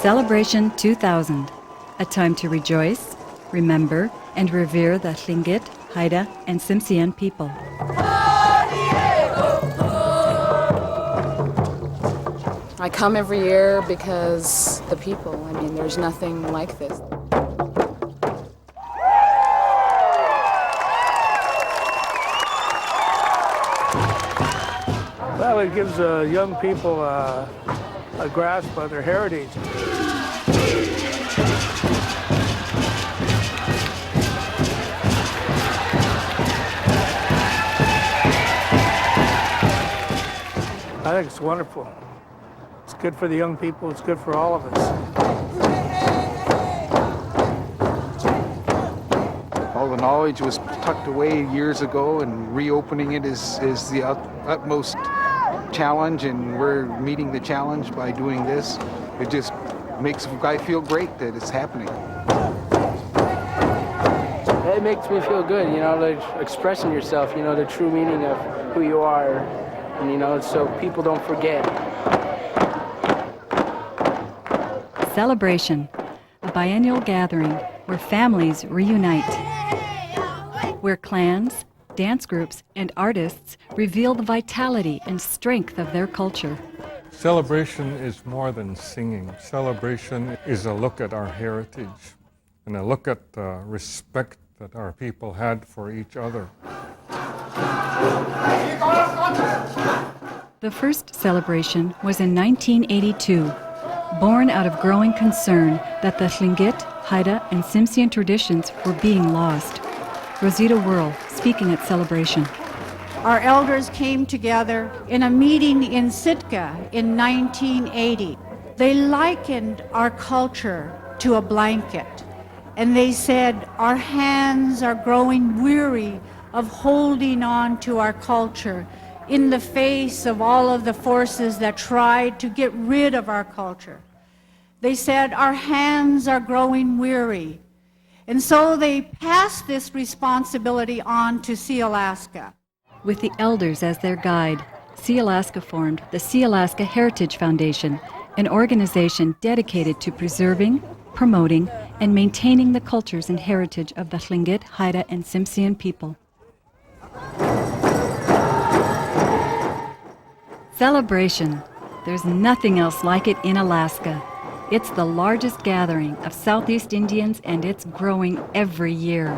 Celebration 2000, a time to rejoice, remember, and revere the Tlingit, Haida, and Tsimshian people. I come every year because the people, there's nothing like this. Well, it gives young people a grasp of their heritage. I think it's wonderful. It's good for the young people, it's good for all of us. All the knowledge was tucked away years ago, and reopening it is the utmost challenge, and we're meeting the challenge by doing this. It just makes a guy feel great that it's happening. It makes me feel good, like expressing yourself, the true meaning of who you are, and, so people don't forget. Celebration, a biennial gathering where families reunite, where clans, dance groups, and artists reveal the vitality and strength of their culture. Celebration is more than singing. Celebration is a look at our heritage and a look at the respect that our people had for each other. The first celebration was in 1982, born out of growing concern that the Tlingit, Haida, and Tsimshian traditions were being lost. Rosita Whirl, speaking at Celebration. Our elders came together in a meeting in Sitka in 1980. They likened our culture to a blanket, and they said, our hands are growing weary of holding on to our culture in the face of all of the forces that tried to get rid of our culture. They said, our hands are growing weary. And so they passed this responsibility on to Sealaska. With the elders as their guide, Sealaska formed the Sealaska Heritage Foundation, an organization dedicated to preserving, promoting, and maintaining the cultures and heritage of the Tlingit, Haida, and Tsimshian people. Celebration. There's nothing else like it in Alaska. It's the largest gathering of Southeast Indians, and it's growing every year.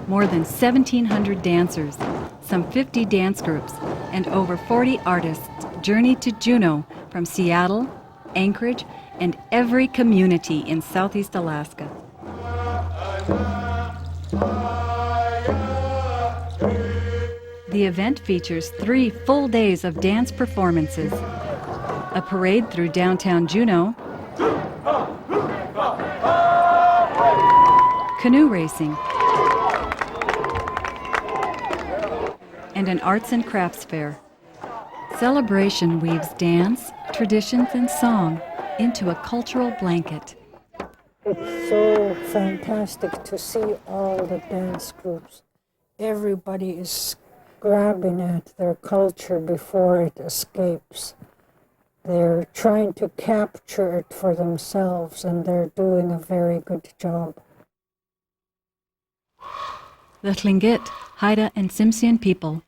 More than 1,700 dancers, some 50 dance groups, and over 40 artists journeyed to Juneau from Seattle, Anchorage, and every community in Southeast Alaska. The event features 3 full days of dance performances, a parade through downtown Juneau, canoe racing, and an arts and crafts fair. Celebration weaves dance, traditions, and song into a cultural blanket. It's so fantastic to see all the dance groups. Everybody is grabbing at their culture before it escapes. They're trying to capture it for themselves, and they're doing a very good job. The Tlingit, Haida, and Tsimshian people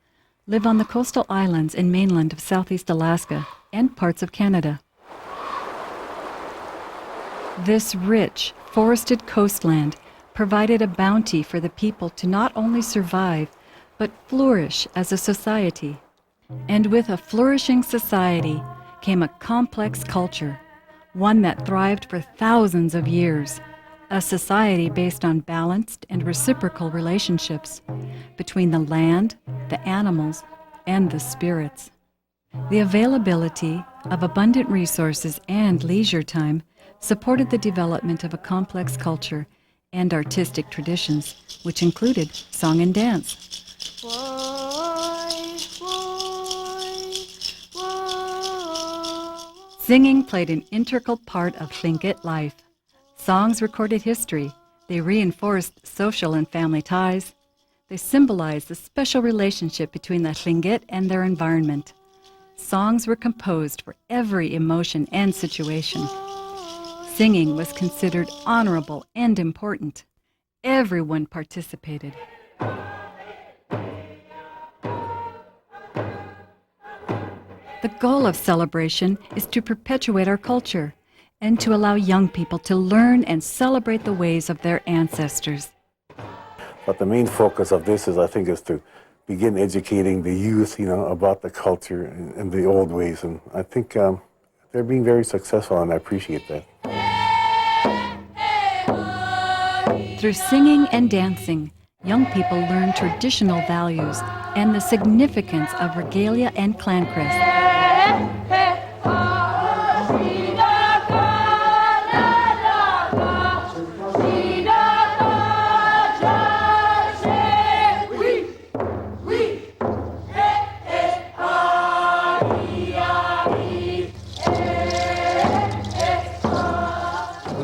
live on the coastal islands and mainland of Southeast Alaska and parts of Canada. This rich, forested coastland provided a bounty for the people to not only survive, but flourish as a society. And with a flourishing society came a complex culture, one that thrived for thousands of years, a society based on balanced and reciprocal relationships between the land, the animals, and the spirits. The availability of abundant resources and leisure time supported the development of a complex culture and artistic traditions, which included song and dance. Singing played an integral part of Tlingit life. Songs recorded history. They reinforced social and family ties. They symbolized the special relationship between the Tlingit and their environment. songs were composed for every emotion and situation. Singing was considered honorable and important. Everyone participated. The goal of celebration is to perpetuate our culture and to allow young people to learn and celebrate the ways of their ancestors. But the main focus of this is, I think, is to begin educating the youth, about the culture and the old ways. And I think they're being very successful, and I appreciate that. Through singing and dancing, young people learn traditional values and the significance of regalia and clan crests.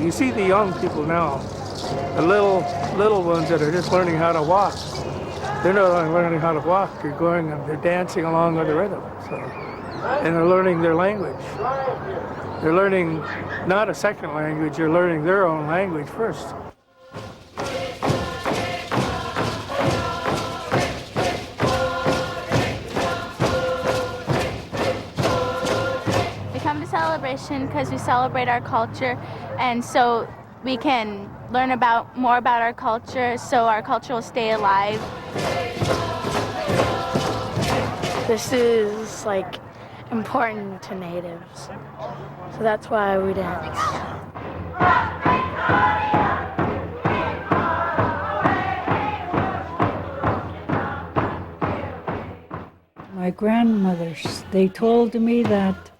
You see the young people now, the little ones that are just learning how to walk. They're not only learning how to walk, they're dancing along with the rhythm. And they're learning their language. They're learning not a second language, they're learning their own language first. We come to celebration because we celebrate our culture, and so we can learn more about our culture, so our culture will stay alive. This is important to natives, so that's why we dance. My grandmothers, they told me that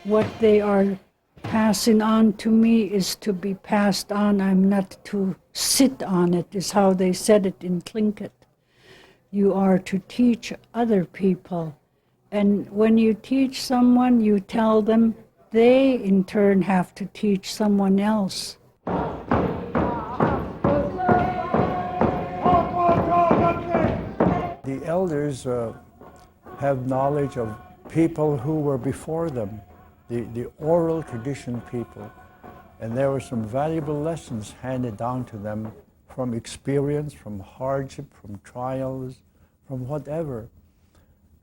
what they are passing on to me is to be passed on. I'm not to sit on it, is how they said it in Tlingit. You are to teach other people. And when you teach someone, you tell them, they in turn have to teach someone else. The elders have knowledge of people who were before them, the oral tradition people. And there were some valuable lessons handed down to them from experience, from hardship, from trials, from whatever.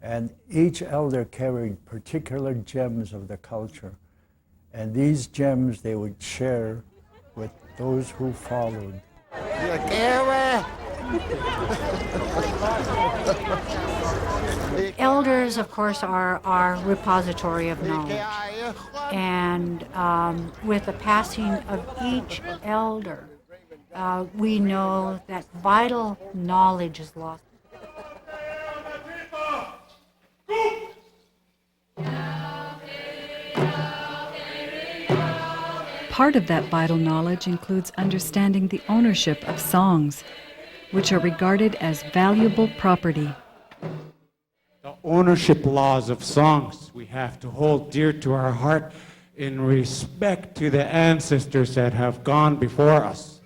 And each elder carried particular gems of the culture. And these gems they would share with those who followed. Elders, of course, are our repository of knowledge. And with the passing of each elder, we know that vital knowledge is lost. Part of that vital knowledge includes understanding the ownership of songs, which are regarded as valuable property. The ownership laws of songs we have to hold dear to our heart in respect to the ancestors that have gone before us.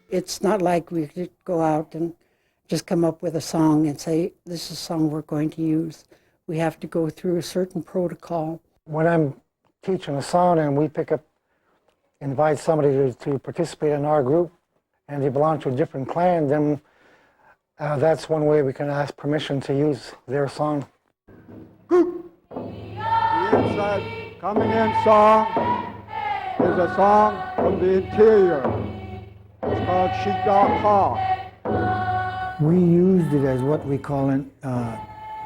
It's not like we could go out and just come up with a song and say, this is a song we're going to use. We have to go through a certain protocol. When I'm teaching a song and we invite somebody to participate in our group and they belong to a different clan, then that's one way we can ask permission to use their song. The inside coming in song is a song from the interior. It's called Shikdaka. We used it as what we call an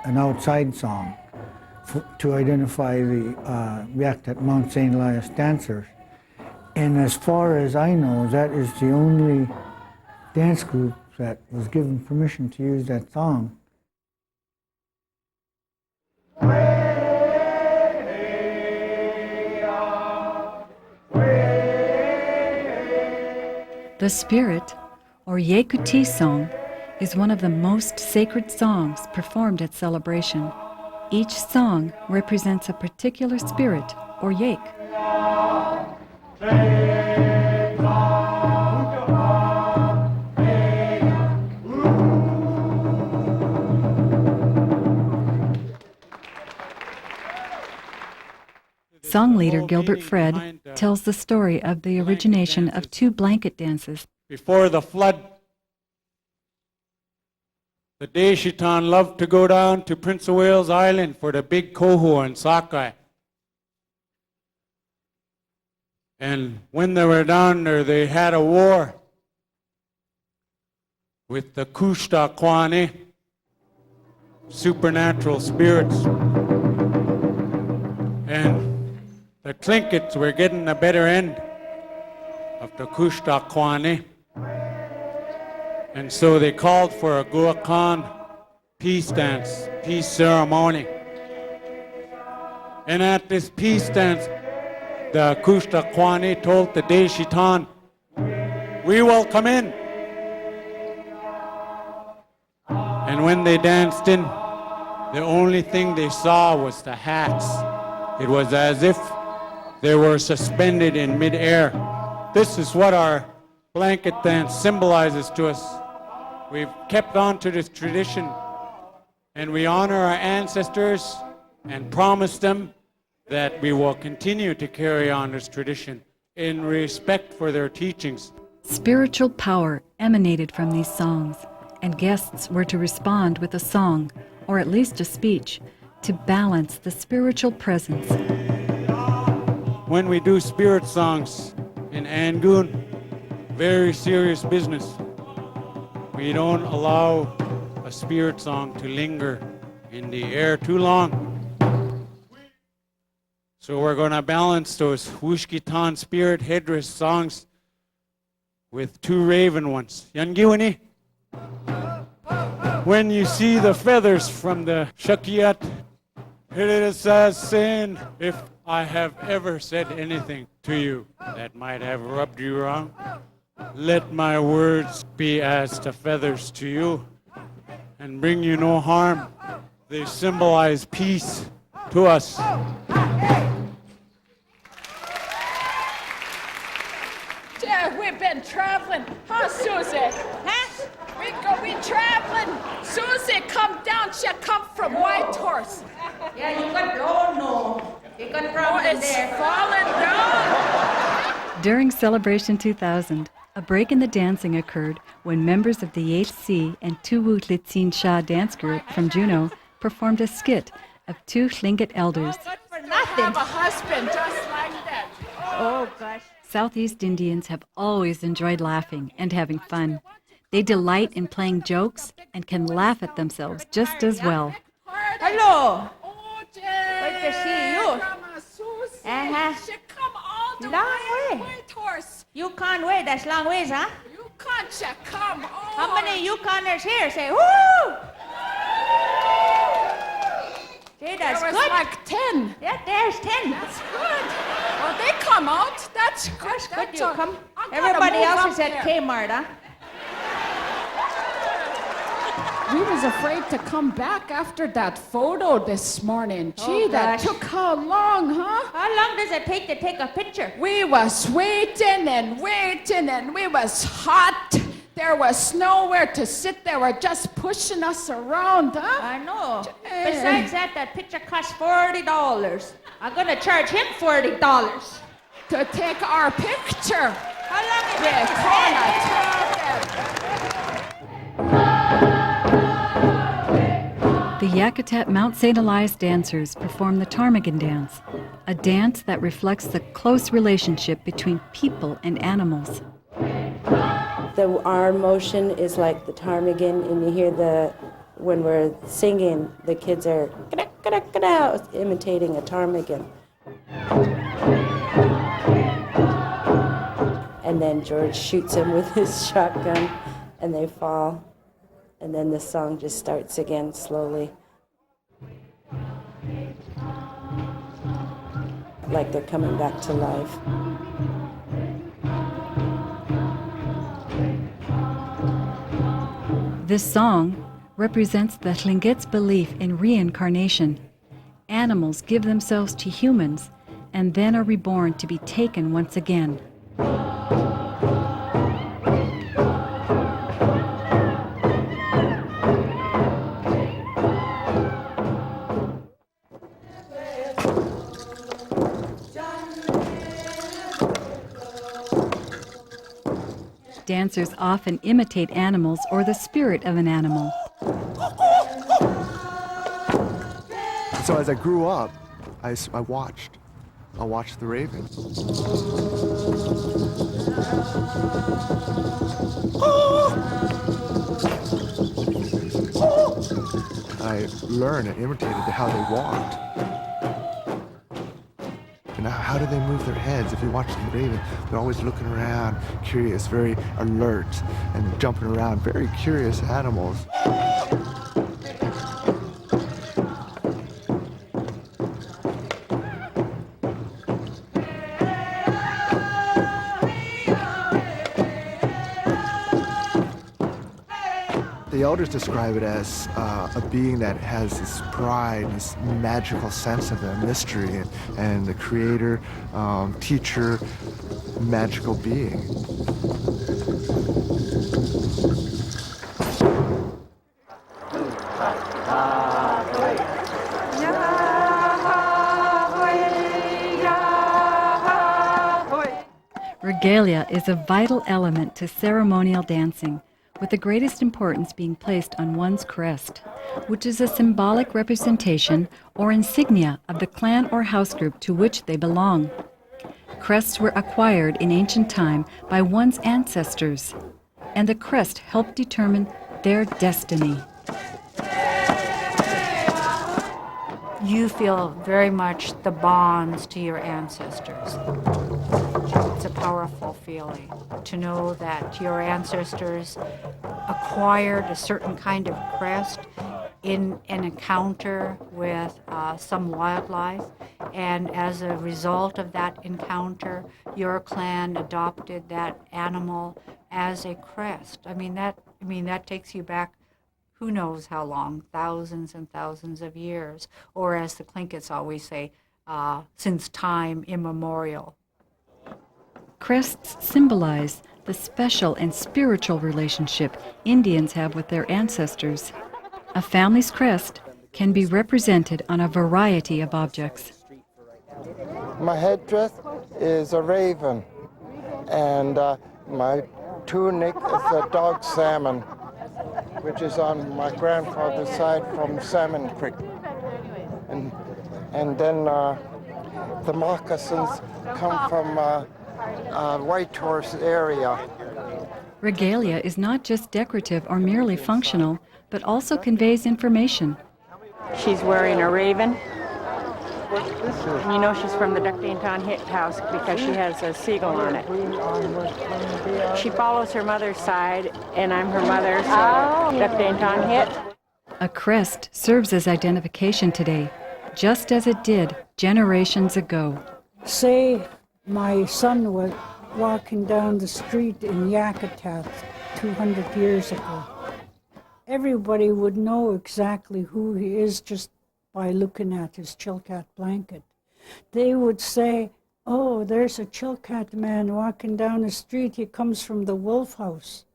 outside song to identify the Yaktat Mount St. Elias dancers. And as far as I know, that is the only dance group that was given permission to use that song. The spirit, or Yekuti song, is one of the most sacred songs performed at celebration. Each song represents a particular spirit, or yek. Song leader Gilbert Fred tells the story of the origination of two blanket dances. Before the flood, the Deshitan loved to go down to Prince of Wales Island for the big coho and sockeye. And when they were down there, they had a war with the Kushta Kwane, supernatural spirits. And the Tlingits were getting the better end of the Kushta Kwane. And so they called for a Guakan peace dance, peace ceremony. And at this peace dance, the Kushta Kwane told the Deshitan, "We will come in." And when they danced in, the only thing they saw was the hats. It was as if they were suspended in midair. This is what our blanket dance symbolizes to us. We've kept on to this tradition, and we honor our ancestors and promise them that we will continue to carry on this tradition in respect for their teachings. Spiritual power emanated from these songs, and guests were to respond with a song, or at least a speech, to balance the spiritual presence. When we do spirit songs in Angoon, very serious business. We don't allow a spirit song to linger in the air too long. So we're going to balance those Wushkitan spirit headdress songs with two raven ones. Yangiwani? When you see the feathers from the Shakiyat, it is as saying, if I have ever said anything to you that might have rubbed you wrong, let my words be as the feathers to you and bring you no harm. They symbolize peace to us. Yeah, we've been traveling, huh, Susie? Huh? We traveling. Susie, come down. She come from Whitehorse. Yeah, you got no. You got problem it's there. falling down. During Celebration 2000, a break in the dancing occurred when members of the HC and Tuwu Tlingit dance group from Juneau performed a skit of two Tlingit elders. For nothing. Have a husband just like that. Oh, gosh. Southeast Indians have always enjoyed laughing and having fun. They delight in playing jokes and can laugh at themselves just as well. Hello. Good to see you. She come all the long way. way. Whitehorse. Yukon way, that's long ways, huh? Yukon, she come all. How many Yukoners here say, woo? Gee, that's there was good. like 10. Yeah, there's 10. That's good. Well, they come out. That's good. That's good, you come. I'm Everybody gonna move else is up at there. Kmart, huh? We was afraid to come back after that photo this morning. Gee, Oh, that gosh. took how long, huh? How long does it take to take a picture? We was waiting and waiting and we was hot. There was nowhere to sit. They were just pushing us around, huh? I know. Besides that picture costs $40. I'm gonna charge him $40 to take our picture. How long is Yeah, it? The Yakutat Mount St. Elias dancers perform the ptarmigan dance, a dance that reflects the close relationship between people and animals. Our motion is like the ptarmigan, and you hear when we're singing, the kids are imitating a ptarmigan. And then George shoots him with his shotgun, and they fall. And then the song just starts again slowly. Like they're coming back to life. This song represents the Tlingit's belief in reincarnation. Animals give themselves to humans and then are reborn to be taken once again. Dancers often imitate animals or the spirit of an animal. So as I grew up, I watched the raven. I learned and imitated how they walked. And how do they move their heads? If you watch the raven, they're always looking around, curious, very alert, and jumping around, very curious animals. The elders describe it as a being that has this pride, this magical sense of a mystery, and the creator, teacher, magical being. Regalia is a vital element to ceremonial dancing, with the greatest importance being placed on one's crest, which is a symbolic representation or insignia of the clan or house group to which they belong. Crests were acquired in ancient time by one's ancestors, and the crest helped determine their destiny. You feel very much the bonds to your ancestors. It's a powerful feeling to know that your ancestors acquired a certain kind of crest in an encounter with some wildlife, and as a result of that encounter, your clan adopted that animal as a crest. I mean that takes you back who knows how long, thousands and thousands of years, or as the Tlingits always say, since time immemorial. Crests symbolize the special and spiritual relationship Indians have with their ancestors. A family's crest can be represented on a variety of objects. My headdress is a raven, and my tunic is a dog salmon, which is on my grandfather's side from Salmon Creek. And then the moccasins come from White Horse area. Regalia is not just decorative or merely functional, but also conveys information. She's wearing a raven. You know she's from the Duckdainton Hit House because she has a seagull on it. She follows her mother's side, and I'm her mother, so Duckdainton Hit. A crest serves as identification today, just as it did generations ago. Say my son was walking down the street in Yakutat 200 years ago. Everybody would know exactly who he is just by looking at his Chilkat blanket. They would say, oh, there's a Chilkat man walking down the street. He comes from the Wolf House.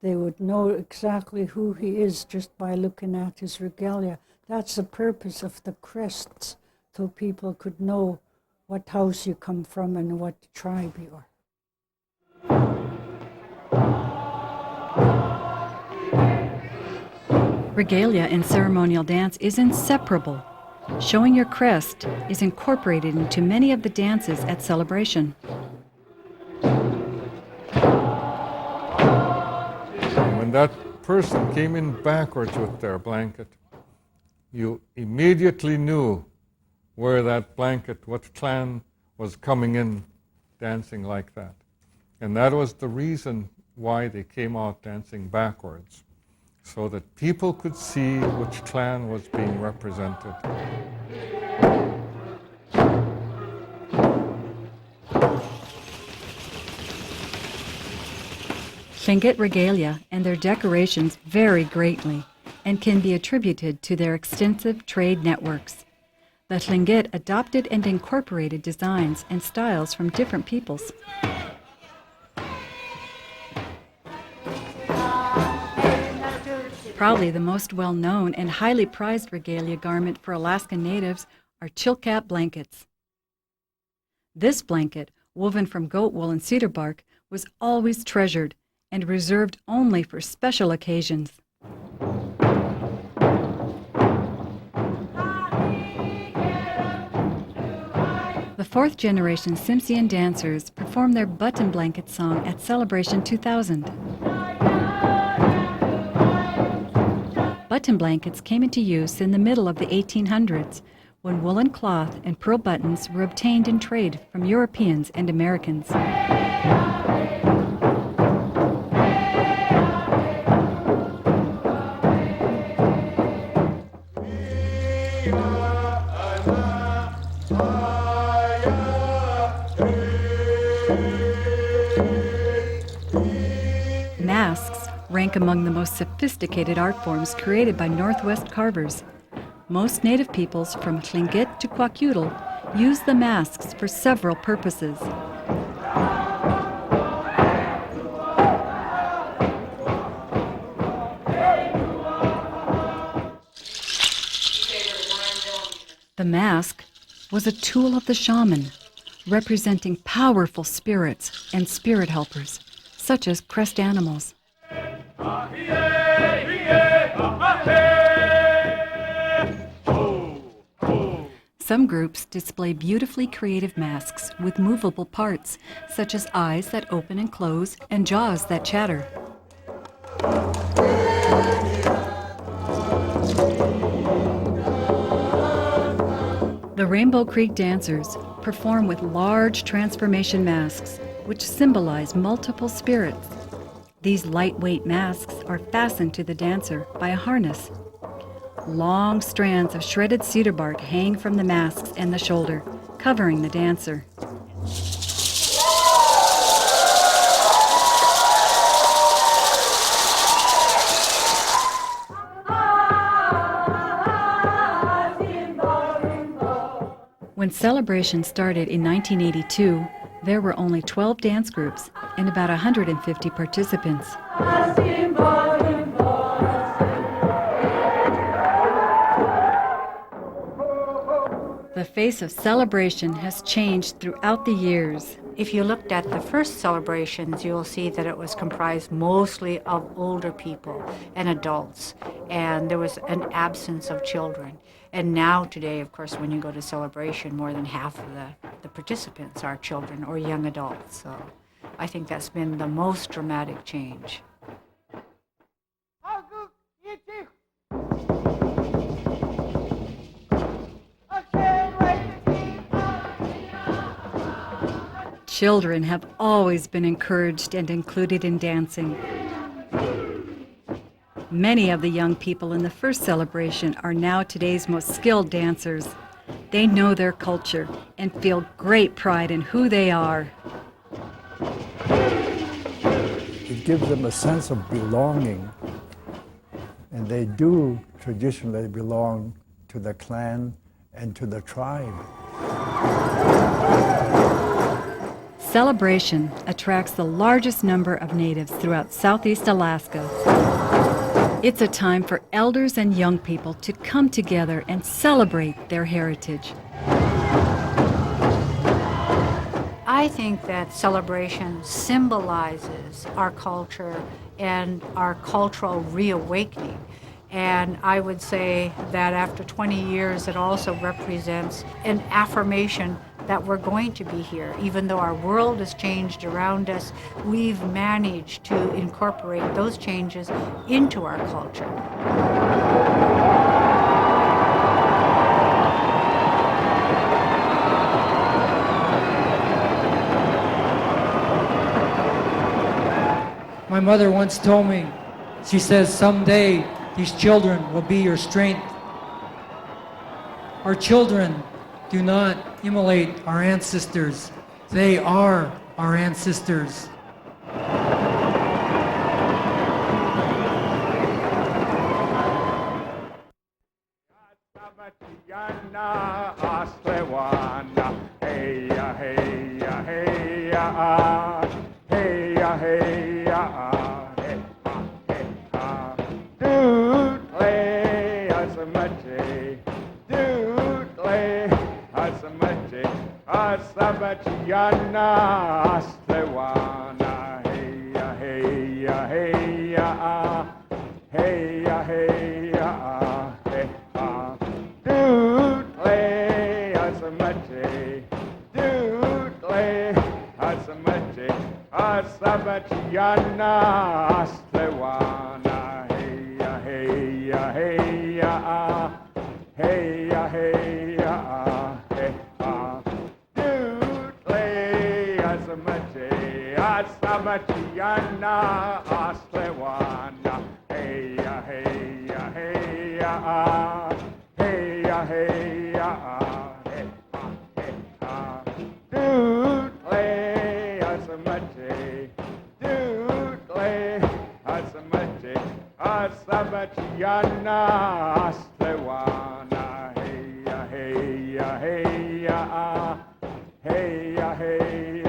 They would know exactly who he is just by looking at his regalia. That's the purpose of the crests, so people could know what house you come from and what tribe you are. Regalia in ceremonial dance is inseparable. Showing your crest is incorporated into many of the dances at celebration. When that person came in backwards with their blanket, you immediately knew where that blanket, what clan was coming in dancing like that. And that was the reason why they came out dancing backwards, so that people could see which clan was being represented. Tlingit regalia and their decorations vary greatly and can be attributed to their extensive trade networks. The Tlingit adopted and incorporated designs and styles from different peoples. Probably the most well-known and highly prized regalia garment for Alaskan natives are Chilkat blankets. This blanket, woven from goat wool and cedar bark, was always treasured and reserved only for special occasions. The fourth generation Tsimshian dancers performed their button blanket song at Celebration 2000. Button blankets came into use in the middle of the 1800s, when woolen cloth and pearl buttons were obtained in trade from Europeans and Americans. Masks rank among the most sophisticated art forms created by Northwest carvers. Most native peoples from Tlingit to Kwakiutl use the masks for several purposes. The mask was a tool of the shaman, representing powerful spirits and spirit helpers, such as crest animals. Some groups display beautifully creative masks with movable parts, such as eyes that open and close and jaws that chatter. The Rainbow Creek dancers perform with large transformation masks, which symbolize multiple spirits. These lightweight masks are fastened to the dancer by a harness. Long strands of shredded cedar bark hang from the masks and the shoulder, covering the dancer. When Celebration started in 1982, there were only 12 dance groups and about 150 participants. The face of Celebration has changed throughout the years. If you looked at the first celebrations, you'll see that it was comprised mostly of older people and adults, and there was an absence of children. And now today, of course, when you go to Celebration, more than half of the participants are children or young adults. So I think that's been the most dramatic change. Children have always been encouraged and included in dancing. Many of the young people in the first celebration are now today's most skilled dancers. They know their culture and feel great pride in who they are. It gives them a sense of belonging, and they do traditionally belong to the clan and to the tribe. Celebration attracts the largest number of natives throughout Southeast Alaska. It's a time for elders and young people to come together and celebrate their heritage. I think that Celebration symbolizes our culture and our cultural reawakening. And I would say that after 20 years, it also represents an affirmation that we're going to be here. Even though our world has changed around us, we've managed to incorporate those changes into our culture. My mother once told me, she says, someday these children will be your strength. Our children do not emulate our ancestors. They are our ancestors. Asabatiana Aslewana Heya Heya Heya Heya Heya Heya Dootle Asamache Dootle Asamache Asabatiana Aslewana Heya Heya Heya Heya Heya Asamatiana Aslewana Heya Heya Heya Heya Heya Dootle Asamati Dootle Asamati Asabatiana Aslewana Heya Heya Heya Heya Heya